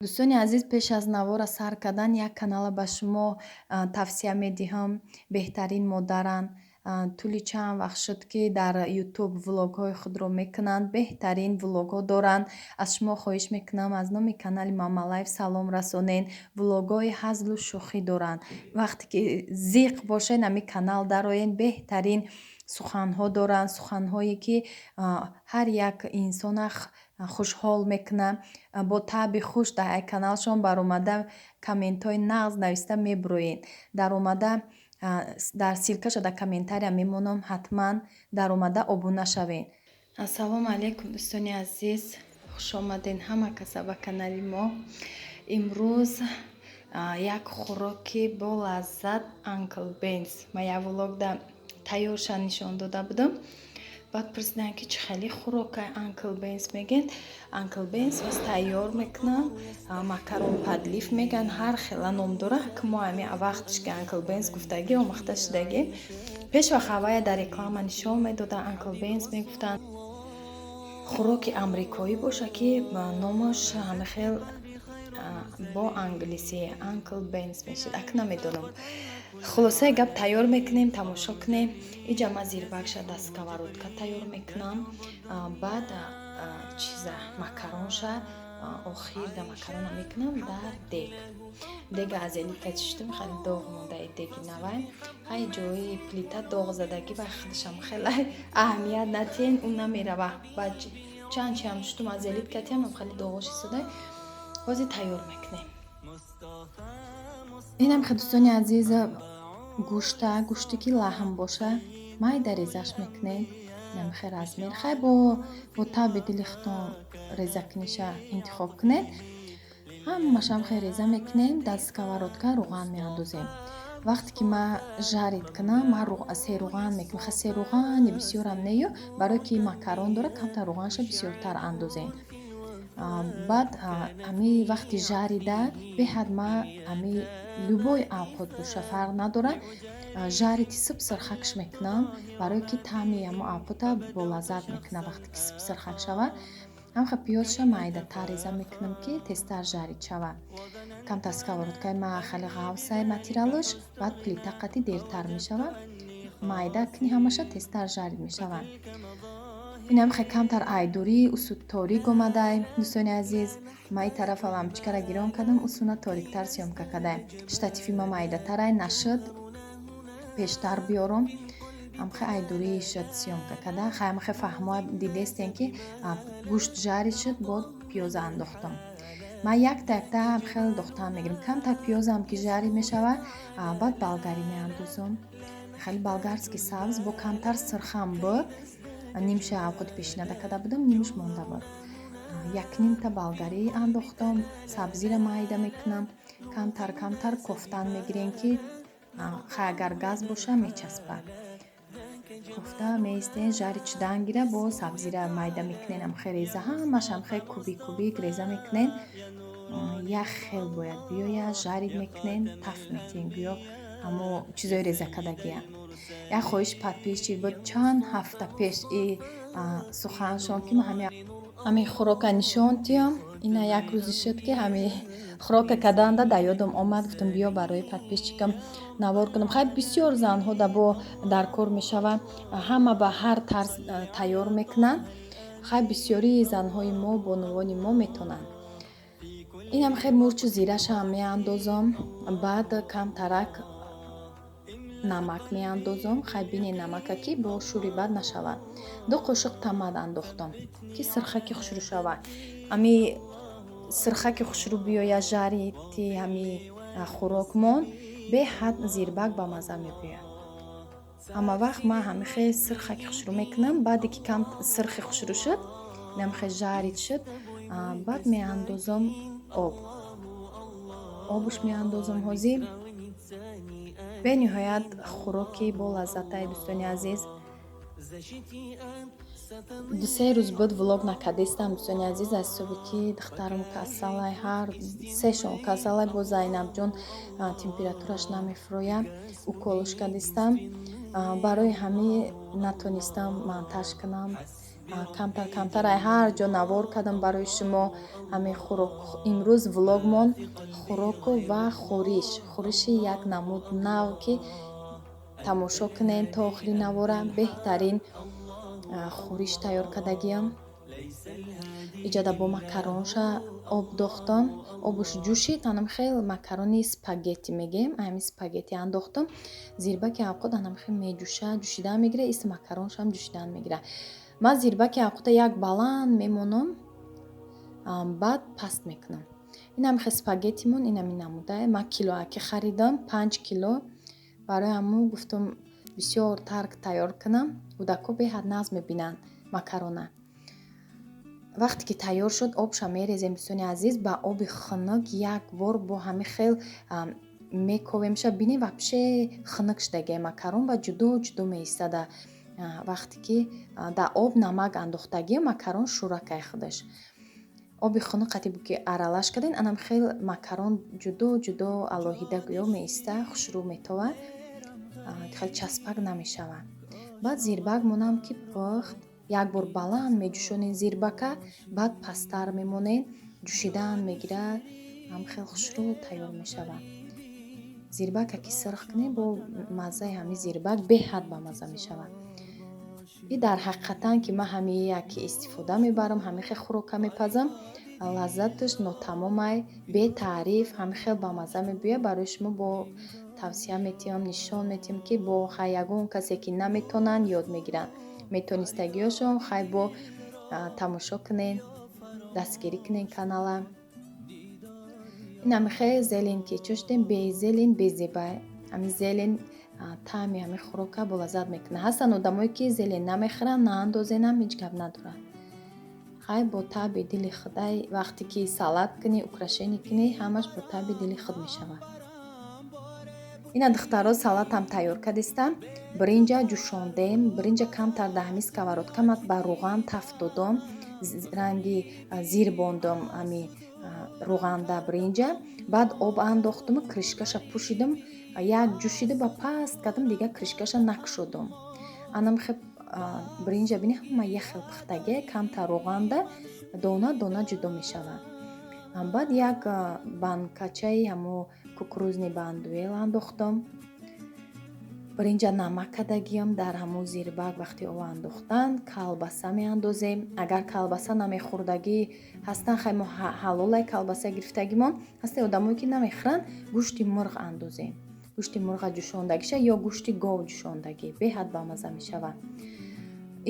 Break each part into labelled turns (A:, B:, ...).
A: дӯстони азиз, пеш аз навора сар кардан як канала ба шумо тавсия медиҳам. Беҳтарин модаранд. Тӯли чанд вақт шуд ки дар ютуб влогҳои худро мекунанд. Беҳтарин влогҳо доранд. Аз шумо хоҳиш мекунам аз номи канали Мамалаев салом расонед. Влогҳои ҳазлу шӯхӣ доранд. Вақте ки зиқ бошед ҳами канал дароед. Беҳтарин суханҳо доранд, суханҳое ки ҳар як инсона хушҳол мекунад. Бо таъби хуш дар каналшон баромада комментҳои нағз нависта мебуроед. Даромада дар силкаша дар комментария мемонам, ҳатман даромада обуна шавед. Ассалому алайкум дӯстони азиз, хуш омадед ҳама каса ба канали мо. Имрӯз як хӯроки бо лаззат АНКЛ БЕНС. Ма як влогда тайёрша нишон дода будам. Баъд пурсиданд ки чӣ хеле хӯрока АНКЛ БЕНС мегӯед. АНКЛ БЕНС вас тайёр мекунам. Макарон подлив мегӯян, ҳар хела ном дора. Ки мо ҳами вақтш ки АНКЛ БЕНС гуфтагӣ омӯхта шудагӣ. Пеш вақт аввая дар реклама нишон медода АНКЛ БЕНС мегуфтанд хӯроки амрикоӣ боша ки номаш ҳами хел бо англисӣ АНКЛ БЕНС мешуд. Ак намедонам. Хулосаи гап тайёр мекунем, тамошо кунем. Иҷа ма зирбакша дар сковородка тайёр мекунам. Баъд макаронша охир да макарона мекунам дар дег. Дега аз ели качиштум, хеле доғ монда деги навай. Ҳай ҷои плита доғ задагӣ ба худшам хеле аҳамият натиен, ун намерава. Баъд чанд чиам шутум аз ели катиам хеле доғоши судай. Ҳозир тайёр мекунем. Инам дӯстони азиз гӯшти ки лаҳм боша майда резаш мекунед. Намихе размер хай бо таби дили худтон резакниша интихоб кунед. Ҳамашам хай реза мекунем. Дар сковородка руған меандозем. Вақте ки ма жарид кунам, ма серуған мекунам. Ха серуғани бисёрам неё, барои ки макарон дора камтар руғанша бисёртар андозем. Баъд ами вақти жарида беҳад ма ами любой авқот боша фарқ надора. Жарити суб сирхакш мекунам, барои ки таъми амо авқота болаззат мекунам. Вақте ки суб сирхак шава, ҳамха пиёзша майдатар реза мекунам ки тезтар жарид шава. Камтар сковородкаи ма хеле ғавсай материалаш, баъд плита қати дертар мешава. Майда кни ҳамаша тезтар жарид мешаванд. Инам хе камтар айдурӣ, усу торик омадай. Дӯстони азиз, ма ин тарафа лампочкара гирон кардам, усуна ториктар сёмка кардай. Штативи ма майдатарай нашуд, пештар биёрам. Ҳамхе айдурӣ шуд сёмка карда. Ҳамхе фаҳмо дидестен ки гӯшт жарид шуд, бод пиёза андохтам. Ма якта ҳамхе дохтан мегирам. Камтар пиёзам ки жарид мешава, баъд болгарӣ меандозам. Хеле болгарский сабз бо камтар сирхам буд. Нимша авқоти пешида карда будам, нимаш монда буд. Як нимта болгарӣ андохтам. Сабзира майда мекунам. Камтар кофтан мегирем ки хай агар газ боша мечаспад. Кофта меистен жарид шудан гира бо сабзира майда мекунен. Ҳамхе реза ҳамашам хе кубик реза мекунен. Як хел бояд биёя, жарид мекунен, таф метиен гӯё ҳамо чизои реза кардагия. Як хоҳиш подписчик буд чанд ҳафта пеш и суханшон ки ма ҳами хӯрока нишон диём. Ина як рӯзи шуд ки ҳами хӯрока карданда да ёдам омад, гуфтам биё барои подписчикам навор кунам. Хай бисёр занҳо дар кор мешаванд. Ҳама ба ҳар тарз тайёр мекунанд. Хай бисёрии занҳои мо бонувони мо метонанд. Инам хай мурчу зирашам меандозам. Баъд камтарак намак меандозам. Хай бине намака ки бо шӯри бад нашавад. 2 қошиқ тамад андохтам ки сирхаки хушрӯ шавад. Ами сирхаки хушрӯ биёя жарити ҳами хӯрокмон беҳад зирбак ба маза мебиёяд. Ҳама вақт ма ҳамихе сирхаки хушрӯ мекунам. баъде ки кам сирхи хушрӯ шуд, намихе жарид шуд, баъд меандозам обуш меандозам. ҳозир бениҳоят хӯроки бо лаззатай дӯстони азиз. 2-3 рӯз буд влог накардестам дӯстони азиз. аз ҳисоби ки духтарам касалай, ҳар сешон касалай, бо Зайнабҷон температураш намефурояд. Уколаш кардестам. Барои ҳамин натонистам монтаж кунам камтар камтар ҳар ҷо навор кардам барои шумо ҳамин хӯрок. Имрӯз влогмон хӯроку ва хӯриш, хӯриши як намуд нав ки тамошо кунед то охири навора. Беҳтарин хӯриш тайёр кардагиам. Иҷода бо макаронша об дохтам, обуш ҷӯшид, анам хел макарони спагетти мегем, ами спагетти андохтам. Зирбаки авқот анам хел меҷӯша, ҷӯшидан мегира, ис макароншам ҷӯшидан мегира. Ман зирбаки авқота як баланд мемонам, баъд паст мекунам. Инам хел спагеттимон инами намуда. Ман килоаки харидам, 5 кило. Барои ҳамун гуфтам бисёр тарк тайёр кунам. КУДАКО беҳад нағз мебинанд макарона. Вақте ки тайёр шуд, обша мерезем дӯстони азиз. Ба оби хунук як бор бо ҳами хел мековемша. Бинӣ вапше хунук шудагия макарон ва ҷудо ҷудо меистада. Вақте ки дар об намак андохтагия макарон шӯракай худаш. Оби хунук қатӣ бу ки аралаш кардин, анам хел макарон ҷудо ҷудо алоҳида гӯё меиста, хушрӯ метова, хел часпак намешава. Баъд зирбак монам ки пухт. Як бор баланд меҷӯшонем зирбака, баъд пасттар мемонем, ҷӯшидан мегирад, ҳам хел хушрӯ тайёр мешава. Зирбака ки сирх кунем, бо маззаи ҳами зирбак беҳад бамазза мешава. И дар ҳақиқатан ки ман ҳамин як истифода мебарам, ҳамин хел хӯрока мепазам, лаззаташ нотамомай, бетаъриф, ҳамин хел бамазза мебӯяд. Барои шумо бо тавсия метиҳам, нишон метиҳам ки бо хай ягон касе ки наметонанд ёд мегиранд. Метонистагиёшон хай бо тамошо кунен, дастгирӣ кунен канала. Ин хел зелен ки чӯшдем, бе зелен безеба. Ҳамин зелен таъми ҳамин хӯрока болаззат мекунад. Ҳастанд одамое ки зелен намехӯранд, наандозенам, ҳеҷ гап надорад. Хай бо таъби дили худай вақте ки салат кунӣ, украшенӣ кунӣ, ҳамаш бо таъби дили худ мешавад. Ина духтаро салатам тайёр кардистам. Биринҷа ҷӯшондем. Биринҷа камтар дар ҳамин сковородка ман ба рӯған тафт додам. Ранги зир бондам ҳами рӯғанда биринҷа. Баъд об андохтам, кришкаша пӯшидам. Як ҷӯшида ба паст кардам, дигар кришкаша накушодам. Анам хел биринҷа бинӣ ҳама як хел пухтагия, камтар рӯғанда дона дона ҷудо мешавад. Баъд як банкачаи ҳамо кукурузни бандуэл андохтам. Биринҷа намак кардагиам дар ҳамон зирбак. Вақти об андохтан калбаса меандозем. Агар калбаса намехӯрдагӣ ҳастан, хай мо ҳалолай калбаса гирифтагимон. ҳастаи одамое ки намехӯранд, гӯшти мурғ андозем. гӯшти мурға ҷӯшондагиша ё гӯшти гов ҷӯшондагӣ беҳад бамазза мешавад.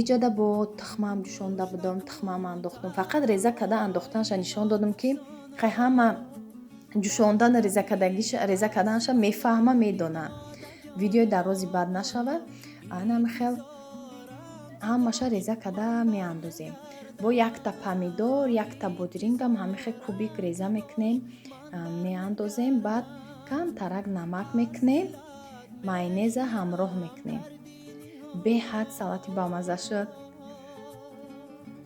A: иҷода бо тухмам ҷӯшонда будам, тухмам андохтам. Фақат реза карда андохтанша нишон додам ки хай ҳама ҷӯшондан реза карданша мефаҳма, медона. Видеои дарози бад нашавад. Анам хел ҳамаша реза карда меандозем. Бо якта помидор, якта бодирингам ҳамин хел кубик реза мекунем, меандозем. Баъд камтарак намак мекунем, майонеза ҳамроҳ мекунем. Беҳад салати бамазза шуд.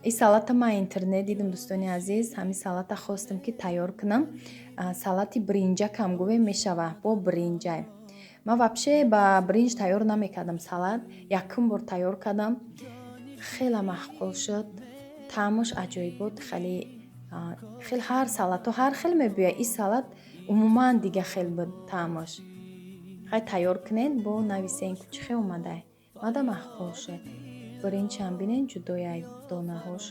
A: ин салата ман интернет дидам дӯстони азиз. ҳамин салата хостам ки тайёр кунам. Салати биринҷакам гӯем мешавад бо биринҷа. Ман вапше ба биринҷ тайёр намекардам салат. Якум бор тайёр кардам. Хеле маҳқул шуд. таъмаш аҷоиб буд. Хеле ҳар салато ҳар хел мебӯяд. ин салат умуман дига хел буд таъмаш. хай тайёр кунед, бо нависен ки чӣ хел омадай. Мада маҳқул шуд. Биринҷам бинен ҷудояй донаҳош.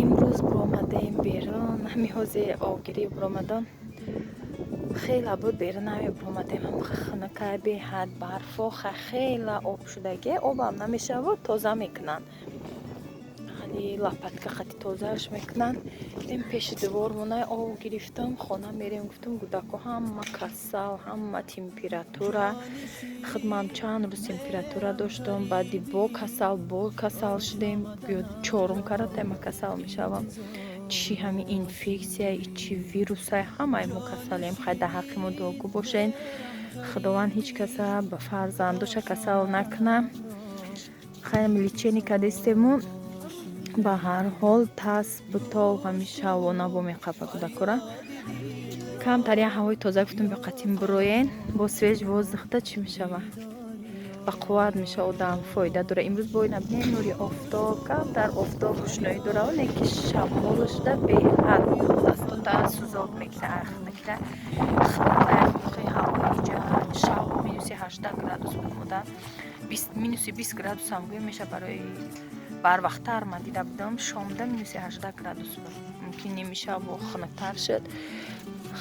A: имрӯз биромадаем берун. ҳамиҳози огирӣ биромадам. хела буд берун биромадем. хунукай беҳад барфо хела об шудагия. обам намешавад, тоза мекунанд. лапатка қати тозааш мекунанд. ин пеши дивор монай об гирифтам. хона мерем, гуфтам КУДАКО ҳама касал, ҳама температура. худмам чанд рӯз температура доштам. баъди бо касал шудем. чорум карата ма касал мешавам. чӣ ҳамин инфексия, чӣ вирусай, ҳамаи мо касалем. хай дар ҳаққи мо дуогӯ бошен. худованд ҳеҷ каса ба фарзандоша касал накуна. хай лечение кардистему. ба ҳар ҳол тас буто ҳамиша вонабо меқапа кӯдакора камтар я ҳавои тоза гуфтум биқатим бироен бо свеж воздухда чӣ мешава ба қувват меша одам фоида дора имрӯз бо набинем нури офтоб камтар офтоб рӯшноӣ дора оне ки шамолашда беҳад дастота сӯзок мекира ахнакира хмухи ҳавои ҷа шаб минуси 18 градус буд мода минуси 20 градус ҳам гӯем меша барои барвақттар ман дида будам шомда минуси 18 градус буд мумкин нимиша бо хунуктар шуд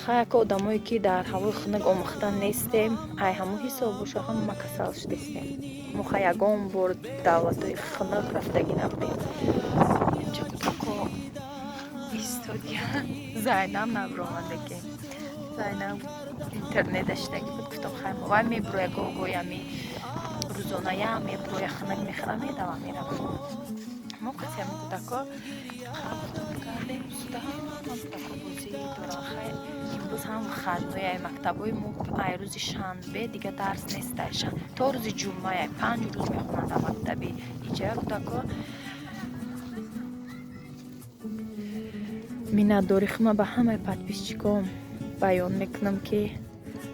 A: хаяка одамое ки дар ҳавои хунук омӯхта нестем ай ҳамун ҳисоб боша ҳама касал шудастем моха ягон бор давлатои хунук рафтагӣ набудем инҷа кӯдако истодия зайнаб набиромада ки зайнаб интернет даштаги буд гуфтам хай вай мебироя гоҳгоями рӯзоная мебироя хунук мехӯра медава мерава мо қатиями кӯдако қабтон кардем суда кӯдако бозӣ дора хай имрӯз ҳам хатнояи мактабои мо ай рӯзи шанбе дига дарс нестаи то рӯзи ҷумъаи 5 рӯз мехонанд дар мактаби иҷа кӯдако миннатдорихима ба ҳамаи подписчиком баён мекунам ки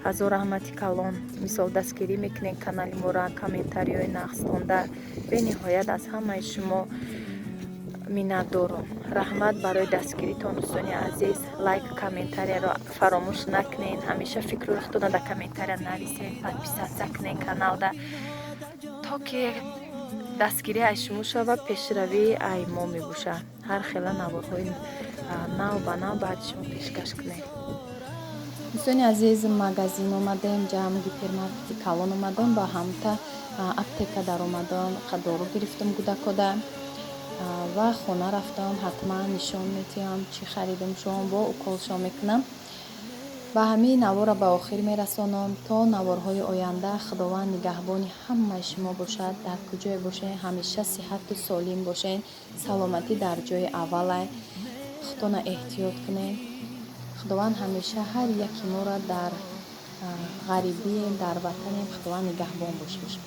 A: ҳазор раҳмати калон мисол дастгирӣ мекунед канали мора комментариҳои нақсдонда бениҳоят аз ҳамаи шумо миннатдорум раҳмат барои дастгиритон дӯстони азиз лайк комментарияро фаромӯш накунед ҳамеша фикру рухтона дар комментария нависед подписатсия кунед каналда то ки дастгирӣ ай шумо шава пешравӣ ай мо мебоша ҳар хела наворҳои нав ба нав баъди шумо пешкаш кунед дӯстони азиз магазин омадем ҷам гипермаркети калон омадам ба ҳамта аптека даромадам қадору гирифтам гӯдакода ва хона рафтам ҳатман нишон метиҳам чӣ харидам шумо бо уколшон мекунам ба ҳамин навора ба охир мерасонам то наворҳои оянда худованд нигаҳбони ҳамаи шумо бошад дар куҷое бошед ҳамеша сиҳату солим бошед саломатӣ дар ҷои аввалай худтона эҳтиёт кунед худованд ҳамеша ҳар яки моро дар ғарибием дар ватанем худованд нигаҳбон бошад